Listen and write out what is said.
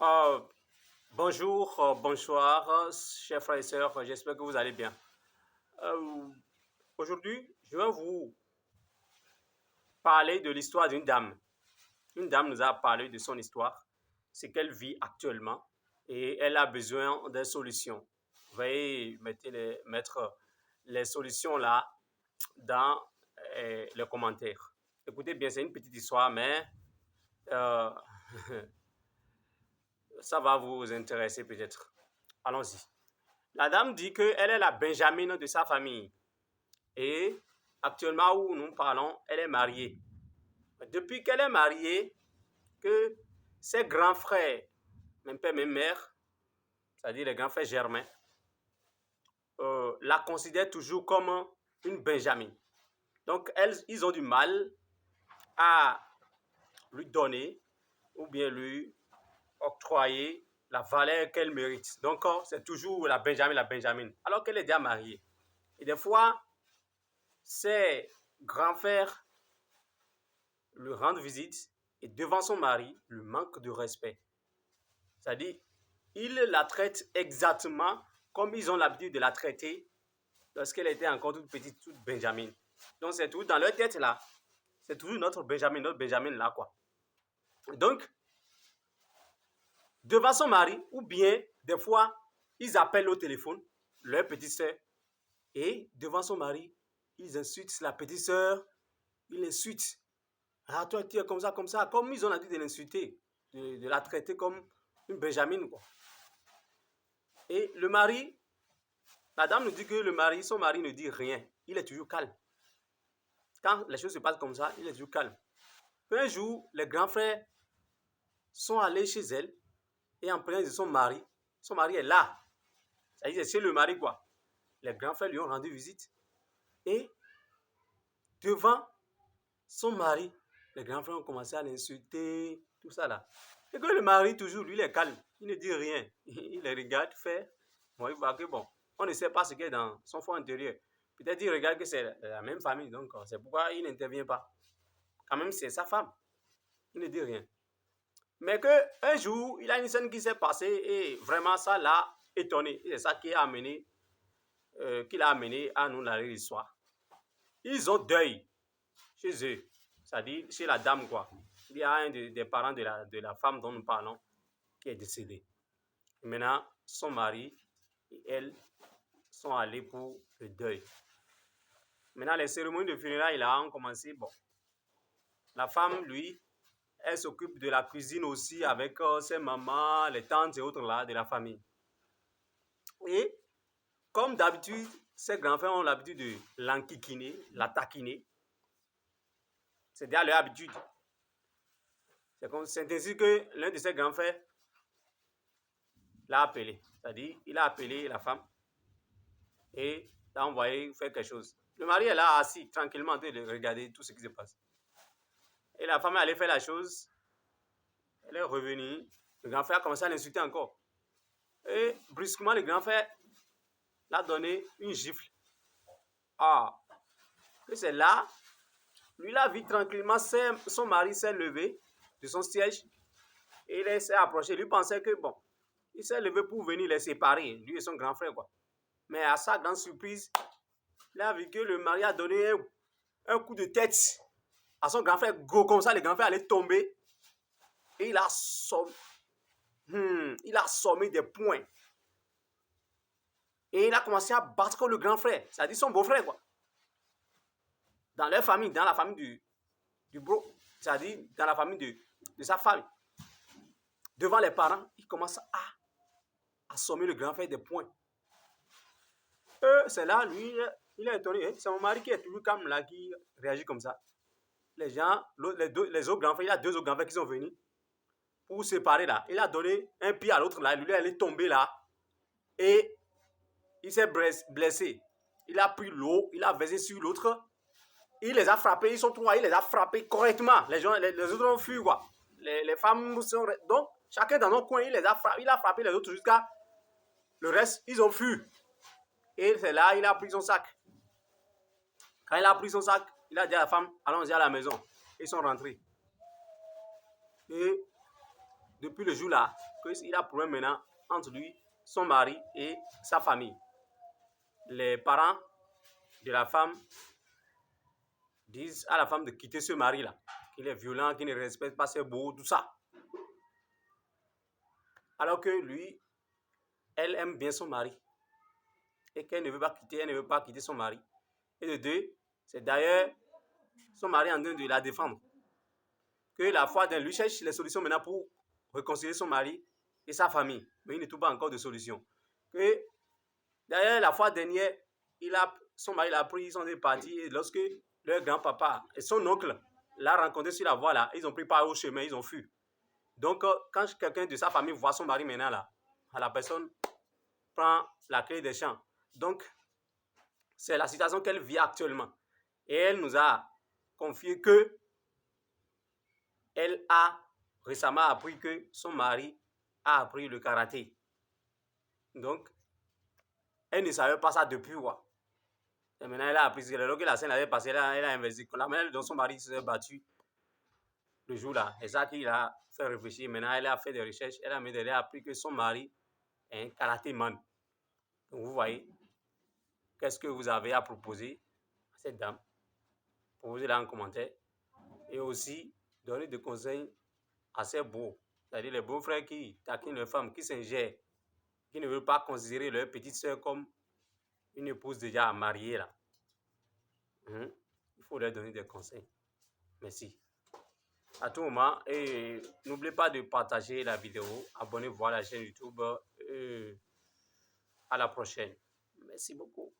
Euh, Bonjour, bonsoir, chers frères et sœurs, j'espère que vous allez bien. Euh, Aujourd'hui, je vais vous parler de l'histoire d'une dame. Une dame nous a parlé de son histoire, ce qu'elle vit actuellement, et elle a besoin de solutions. Veuillez mettre les solutions là dans les commentaires. Écoutez bien, c'est une petite histoire, mais euh, ça va vous intéresser peut-être. Allons-y. La dame dit qu'elle est la Benjamine de sa famille. Et actuellement où nous parlons, elle est mariée. Depuis qu'elle est mariée, que ses grands frères, même père, même mère, c'est-à-dire les grands frères germains, la considèrent toujours comme une Benjamine. Donc, ils ont du mal à lui donner ou bien lui octroyer la valeur qu'elle mérite. Donc, c'est toujours la Benjamine, alors qu'elle est déjà mariée. Et des fois, ses grands frères lui rendre visite et devant son mari, lui manque de respect. C'est-à-dire, il la traite exactement comme ils ont l'habitude de la traiter lorsqu'elle était encore toute petite, toute Benjamin. Donc, c'est tout dans leur tête là. C'est toujours notre Benjamin là, quoi. Donc, devant son mari, ou bien, des fois, ils appellent au téléphone leur petite sœur et devant son mari, ils insultent la petite sœur, ils l'insultent. Ah, toi, tu es comme ça, comme ils ont l'habitude de l'insulter, de la traiter comme une Benjamine, quoi. Et le mari, la dame nous dit que son mari ne dit rien. Il est toujours calme. Quand les choses se passent comme ça, il est toujours calme. Un jour, les grands frères sont allés chez elle et en présence de son mari est là. C'est-à-dire, c'est le mari, quoi. Les grands frères lui ont rendu visite. Et devant son mari, les grands frères ont commencé à l'insulter, tout ça là. Et que le mari, toujours, lui, il est calme. Il ne dit rien. Il les regarde faire. Bon, il voit que bon, on ne sait pas ce qu'il y a dans son fond intérieur. Peut-être il regarde que c'est la même famille, donc c'est pourquoi il n'intervient pas. Quand même, c'est sa femme. Il ne dit rien. Mais qu'un jour, il y a une scène qui s'est passée et vraiment ça l'a étonné. C'est ça qui a amené, à nous narrer l'histoire. Ils ont deuil chez eux, c'est-à-dire chez la dame, quoi. Il y a un des parents de la femme dont nous parlons qui est décédé. Et maintenant, son mari et elle sont allés pour le deuil. Maintenant, les cérémonies de funérailles là ont commencé. Bon, la femme, lui, elle s'occupe de la cuisine aussi avec ses mamans, les tantes et autres là de la famille. Et comme d'habitude, ses grands-frères ont l'habitude de l'enquiquiner, la taquiner. C'est déjà leur habitude. C'est ainsi que l'un de ses grands-frères l'a appelé. C'est-à-dire, il a appelé la femme et l'a envoyé faire quelque chose. Le mari est là assis tranquillement en train de regarder tout ce qui se passe. Et la femme est allée faire la chose. Elle est revenue. Le grand frère a commencé à l'insulter encore. Et brusquement, le grand frère l'a donné une gifle. Ah, et c'est là, lui, il a vu tranquillement, son mari s'est levé de son siège et il s'est approché. Lui pensait que, bon, il s'est levé pour venir les séparer, lui et son grand frère, quoi. Mais à sa grande surprise, il a vu que le mari a donné un coup de tête à son grand frère, gros comme ça, le grand frère allait tomber. Et il a sommé des poings. Et il a commencé à battre le grand frère, c'est-à-dire son beau-frère, quoi. Dans leur famille, dans la famille du bro, c'est-à-dire dans la famille de sa femme. Devant les parents, il commence à assommer le grand frère des poings. C'est là, lui, il est étonné. C'est mon mari qui est toujours calme là, qui réagit comme ça. Les gens, les autres grands frères, il y a deux autres grands frères qui sont venus pour séparer là. Il a donné un pied à l'autre là, lui, elle est tombée là. Et il s'est blessé. Il a pris l'eau, il a versé sur l'autre. Il les a frappés, ils sont trois, il les a frappés correctement. Les autres ont fui, quoi. Les femmes sont. Donc, chacun dans notre coin, il a frappé les autres jusqu'à. Le reste, ils ont fui. Et c'est là, il a pris son sac. Quand il a pris son sac, il a dit à la femme, allons-y à la maison. Ils sont rentrés. Et depuis le jour-là, qu'il a problème maintenant entre lui, son mari et sa famille. Les parents de la femme disent à la femme de quitter ce mari-là, qu'il est violent, qu'il ne respecte pas ses beaux, tout ça. Alors que lui, elle aime bien son mari et qu'elle ne veut pas quitter, elle ne veut pas quitter son mari. Et de deux, c'est d'ailleurs son mari en train de la défendre. Que la foi d'un lui cherche les solutions maintenant pour réconcilier son mari et sa famille. Mais il ne trouve pas encore de solution. Que d'ailleurs, la fois dernière, son mari l'a pris, ils sont partis. Et lorsque leur grand-papa et son oncle l'a rencontré sur la voie là, ils ont pris part au chemin, ils ont fui. Donc, quand quelqu'un de sa famille voit son mari maintenant là, la personne prend la clé des champs. Donc, c'est la situation qu'elle vit actuellement. Et elle nous a confié que elle a récemment appris que son mari a appris le karaté. Donc, elle ne savait pas ça depuis quoi. Et maintenant, elle a appris que la scène avait passé, elle a investi. La manière dont son mari s'est battu le jour-là, c'est ça qui l'a fait réfléchir. Maintenant, elle a fait des recherches, elle a appris que son mari est un karatéman. Donc, vous voyez, qu'est-ce que vous avez à proposer à cette dame? Proposez-la en commentaire. Et aussi, donnez des conseils assez beaux. C'est-à-dire les beaux frères qui taquinent leurs femmes, qui s'ingèrent, qui ne veulent pas considérer leur petite soeur comme une épouse déjà mariée là. Il faut leur donner des conseils. Merci. À tout moment, et n'oubliez pas de partager la vidéo, abonnez-vous à la chaîne YouTube. À la prochaine. Merci beaucoup.